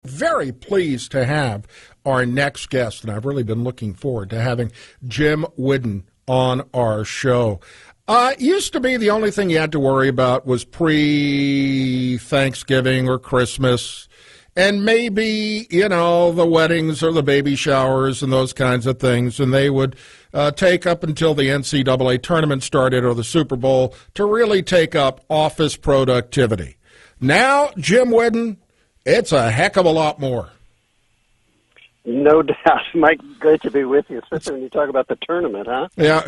Very pleased to have our next guest, and I've really been looking forward to having Jim Whidden on our show. It used to be the only thing you had to worry about was pre-Thanksgiving or Christmas, and maybe, the weddings or the baby showers and those kinds of things, and they would take up until the NCAA tournament started or the Super Bowl to really take up office productivity. Now, Jim Whidden, it's a heck of a lot more. No doubt. Mike, great to be with you, especially when you talk about the tournament, huh? Yeah,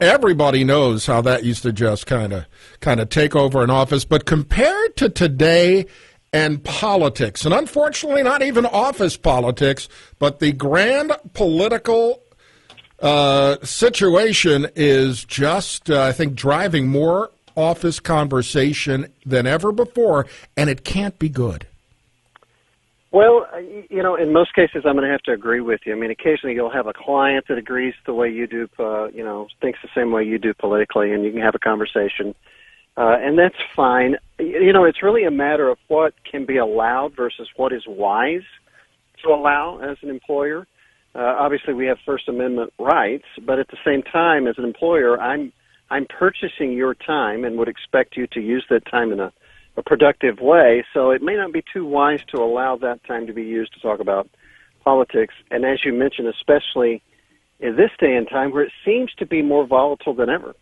everybody knows how that used to just kind of take over an office. But compared to today and politics, and unfortunately not even office politics, but the grand political situation is just, I think, driving more office conversation than ever before, and it can't be good. Well, in most cases, I'm going to have to agree with you. I mean, occasionally you'll have a client that agrees the way you do, thinks the same way you do politically, and you can have a conversation, and that's fine. It's really a matter of what can be allowed versus what is wise to allow as an employer. Obviously, we have First Amendment rights, but at the same time, as an employer, I'm purchasing your time and would expect you to use that time in a productive way. So it may not be too wise to allow that time to be used to talk about politics. And as you mentioned, especially in this day and time where it seems to be more volatile than ever.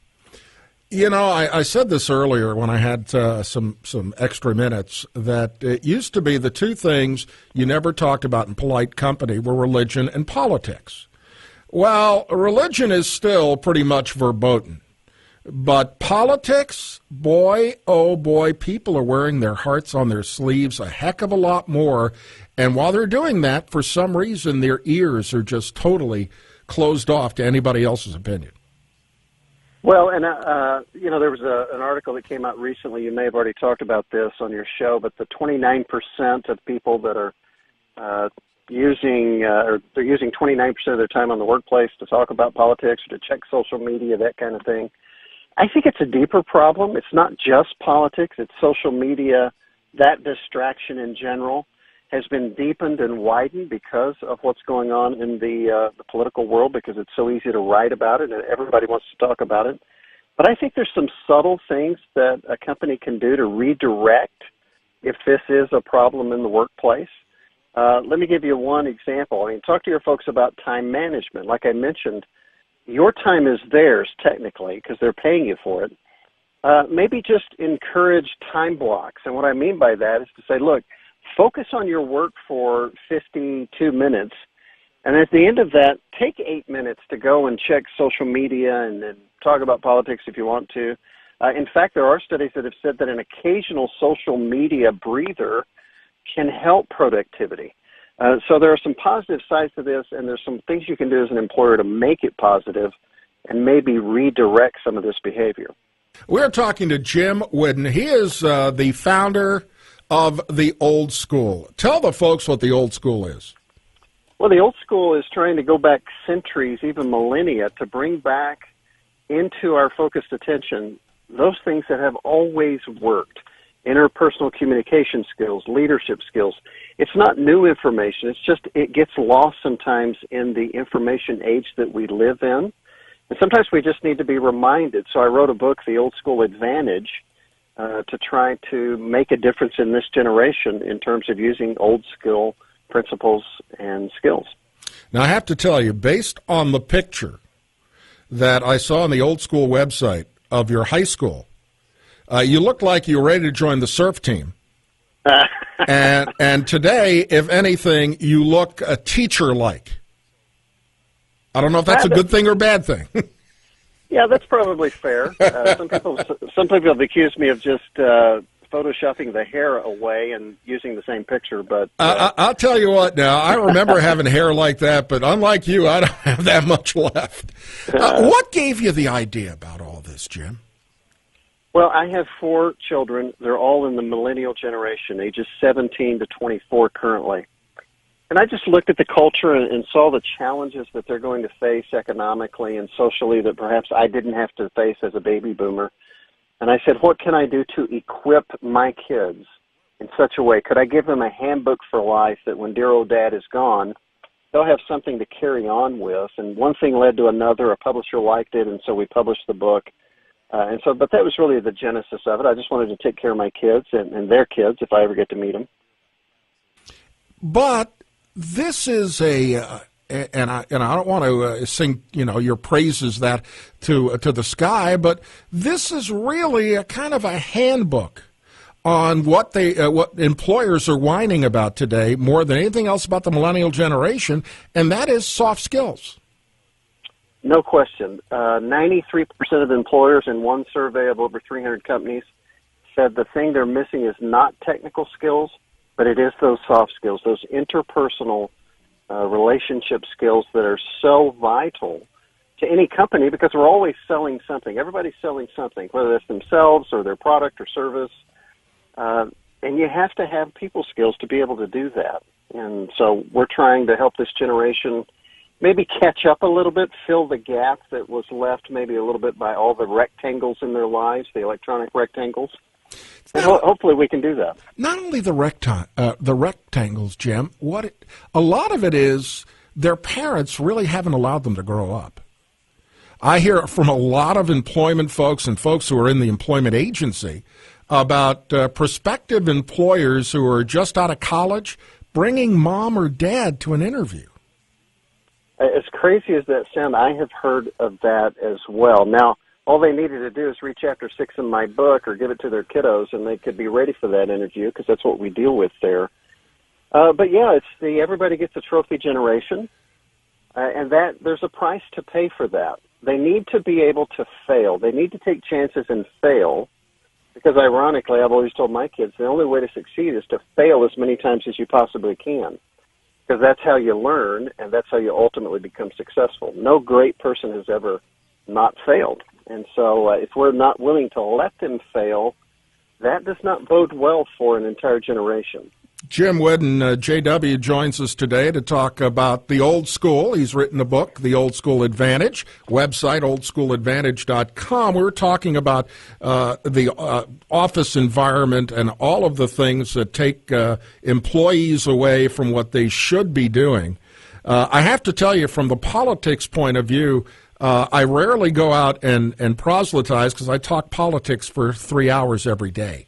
I said this earlier when I had some extra minutes, that it used to be the two things you never talked about in polite company were religion and politics. Well, religion is still pretty much verboten. But politics, boy, oh boy, people are wearing their hearts on their sleeves a heck of a lot more. And while they're doing that, for some reason, their ears are just totally closed off to anybody else's opinion. Well, and, there was an article that came out recently. You may have already talked about this on your show, but the 29% of people that are using 29% of their time on the workplace to talk about politics or to check social media, that kind of thing. I think it's a deeper problem. It's not just politics. It's social media. That distraction in general has been deepened and widened because of what's going on in the political world, because it's so easy to write about it and everybody wants to talk about it. But I think there's some subtle things that a company can do to redirect if this is a problem in the workplace. Let me give you one example. Talk to your folks about time management. Like I mentioned, your time is theirs, technically, because they're paying you for it. Maybe just encourage time blocks. And what I mean by that is to say, look, focus on your work for 52 minutes, and at the end of that, take 8 minutes to go and check social media and talk about politics if you want to. In fact, there are studies that have said that an occasional social media breather can help productivity. So there are some positive sides to this, and there's some things you can do as an employer to make it positive and maybe redirect some of this behavior. We're talking to Jim Whidden. He is the founder of the Old School. Tell the folks what the Old School is. Well, the Old School is trying to go back centuries, even millennia, to bring back into our focused attention those things that have always worked. Interpersonal communication skills, leadership skills. It's not new information. It's just it gets lost sometimes in the information age that we live in. And sometimes we just need to be reminded. So I wrote a book, The Old School Advantage, to try to make a difference in this generation in terms of using old school principles and skills. Now, I have to tell you, based on the picture that I saw on the Old School website of your high school, you looked like you were ready to join the surf team. And today, if anything, you look a teacher-like. I don't know if that's a good thing or bad thing. Yeah, that's probably fair. Some people have accused me of just photoshopping the hair away and using the same picture. But I'll tell you what. Now, I remember having hair like that, but unlike you, I don't have that much left. What gave you the idea about all this, Jim? Well, I have 4 children. They're all in the millennial generation, ages 17 to 24 currently. And I just looked at the culture and saw the challenges that they're going to face economically and socially that perhaps I didn't have to face as a baby boomer. And I said, what can I do to equip my kids in such a way? Could I give them a handbook for life that when dear old dad is gone, they'll have something to carry on with? And one thing led to another. A publisher liked it, and so we published the book. But that was really the genesis of it. I just wanted to take care of my kids and their kids if I ever get to meet them. But this is and I don't want to sing your praises that to the sky, but this is really a kind of a handbook on what employers are whining about today more than anything else about the millennial generation, and that is soft skills. No question. 93% of employers in one survey of over 300 companies said the thing they're missing is not technical skills, but it is those soft skills, those interpersonal relationship skills that are so vital to any company because we're always selling something. Everybody's selling something, whether that's themselves or their product or service. And you have to have people skills to be able to do that. And so we're trying to help this generation maybe catch up a little bit, fill the gap that was left maybe a little bit by all the rectangles in their lives, the electronic rectangles. And hopefully we can do that. Not only the rectangles, Jim, a lot of it is their parents really haven't allowed them to grow up. I hear from a lot of employment folks and folks who are in the employment agency about prospective employers who are just out of college bringing mom or dad to an interview. As crazy as that sounds, I have heard of that as well. Now, all they needed to do is read chapter 6 in my book or give it to their kiddos, and they could be ready for that interview because that's what we deal with there. But yeah, it's everybody gets a trophy generation, and that there's a price to pay for that. They need to be able to fail. They need to take chances and fail because, ironically, I've always told my kids the only way to succeed is to fail as many times as you possibly can because that's how you learn and that's how you ultimately become successful. No great person has ever not failed. And so if we're not willing to let them fail, that does not bode well for an entire generation. Jim Whidden, J.W., joins us today to talk about the old school. He's written a book, The Old School Advantage, website oldschooladvantage.com. We were talking about the office environment and all of the things that take employees away from what they should be doing. I have to tell you, from the politics point of view, I rarely go out and proselytize because I talk politics for 3 hours every day.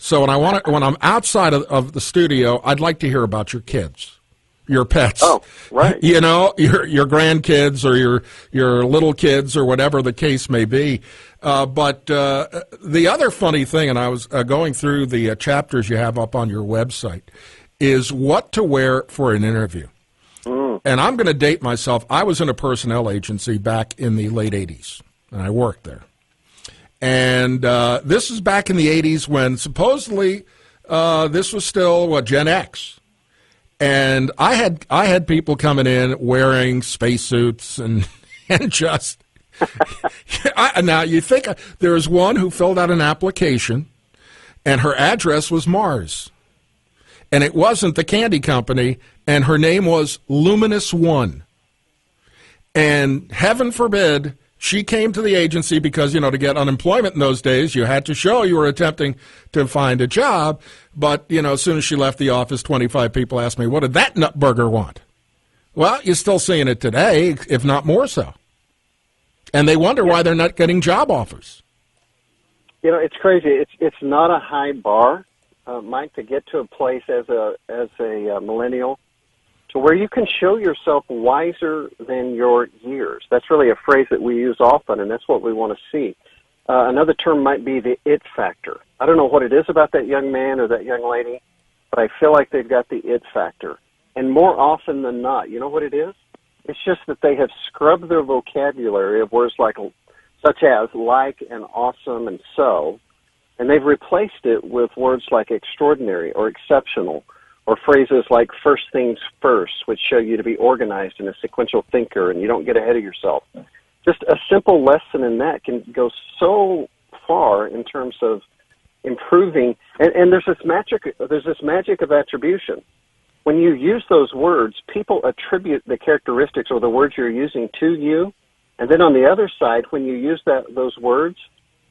So when I'm outside of the studio, I'd like to hear about your kids, your pets. Oh, right. You know, your grandkids or your little kids or whatever the case may be. But the other funny thing, and I was going through the chapters you have up on your website, is what to wear for an interview. And I'm going to date myself. I was in a personnel agency back in the late 80s, and I worked there. And this is back in the 80s when supposedly this was still Gen X. And I had people coming in wearing spacesuits and just now you think there was one who filled out an application, and her address was Mars, and it wasn't the candy company, and her name was Luminous One. And heaven forbid she came to the agency because, to get unemployment in those days, you had to show you were attempting to find a job. But, as soon as she left the office, 25 people asked me, what did that nutburger want? Well, you're still seeing it today, if not more so. And they wonder why they're not getting job offers. It's crazy. It's not a high bar, Mike, to get to a place as a millennial to where you can show yourself wiser than your years. That's really a phrase that we use often, and that's what we want to see. Another term might be the it factor. I don't know what it is about that young man or that young lady, but I feel like they've got the it factor. And more often than not, you know what it is? It's just that they have scrubbed their vocabulary of words such as like and awesome and so, and they've replaced it with words like extraordinary or exceptional, or phrases like first things first, which show you to be organized and a sequential thinker and you don't get ahead of yourself. Just a simple lesson in that can go so far in terms of improving. And there's this magic of attribution. When you use those words, people attribute the characteristics or the words you're using to you. And then on the other side, when you use those words,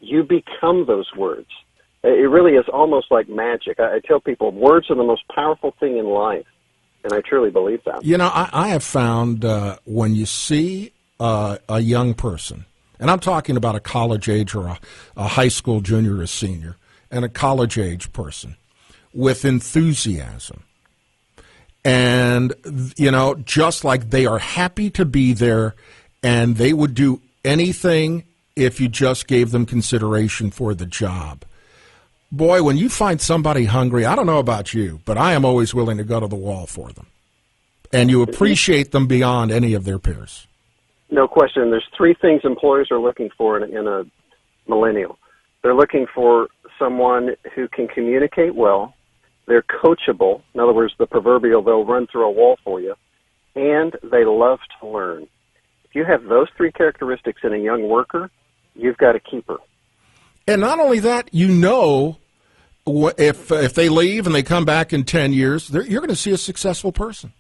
you become those words. It really is almost like magic. I tell people words are the most powerful thing in life, and I truly believe that. You know, I have found when you see a young person, and I'm talking about a college age or a high school junior or senior, and a college age person with enthusiasm, and, you know, just like they are happy to be there, and they would do anything if you just gave them consideration for the job. Boy, when you find somebody hungry, I don't know about you, but I am always willing to go to the wall for them. And you appreciate them beyond any of their peers. No question. There's three things employers are looking for in a millennial. They're looking for someone who can communicate well. They're coachable. In other words, the proverbial, they'll run through a wall for you. And they love to learn. If you have those three characteristics in a young worker, you've got a keeper. And not only that, you know, if they leave and they come back in 10 years, you're going to see a successful person.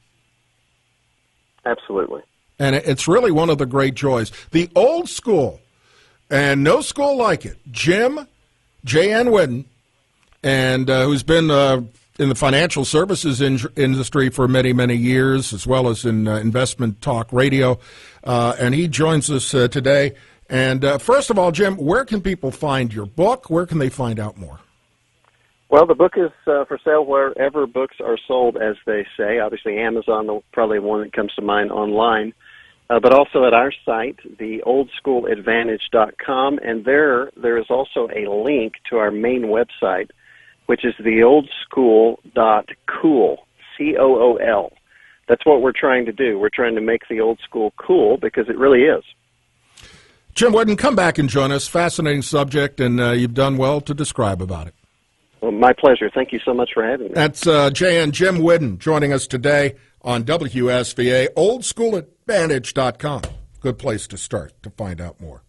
Absolutely. And it's really one of the great joys. The old school, and no school like it, J.N. Whidden, and who's been in the financial services industry for many, many years, as well as in investment talk radio. And he joins us today. And first of all, Jim, where can people find your book? Where can they find out more? Well, the book is for sale wherever books are sold, as they say. Obviously, Amazon, probably one that comes to mind online. But also at our site, theoldschooladvantage.com. And there is also a link to our main website, which is theoldschool.cool, C-O-O-L. That's what we're trying to do. We're trying to make the old school cool because it really is. Jim Whidden, come back and join us. Fascinating subject, and you've done well to describe about it. Well, my pleasure. Thank you so much for having me. That's Jim Whidden joining us today on WSVA, oldschooladvantage.com. Good place to start to find out more.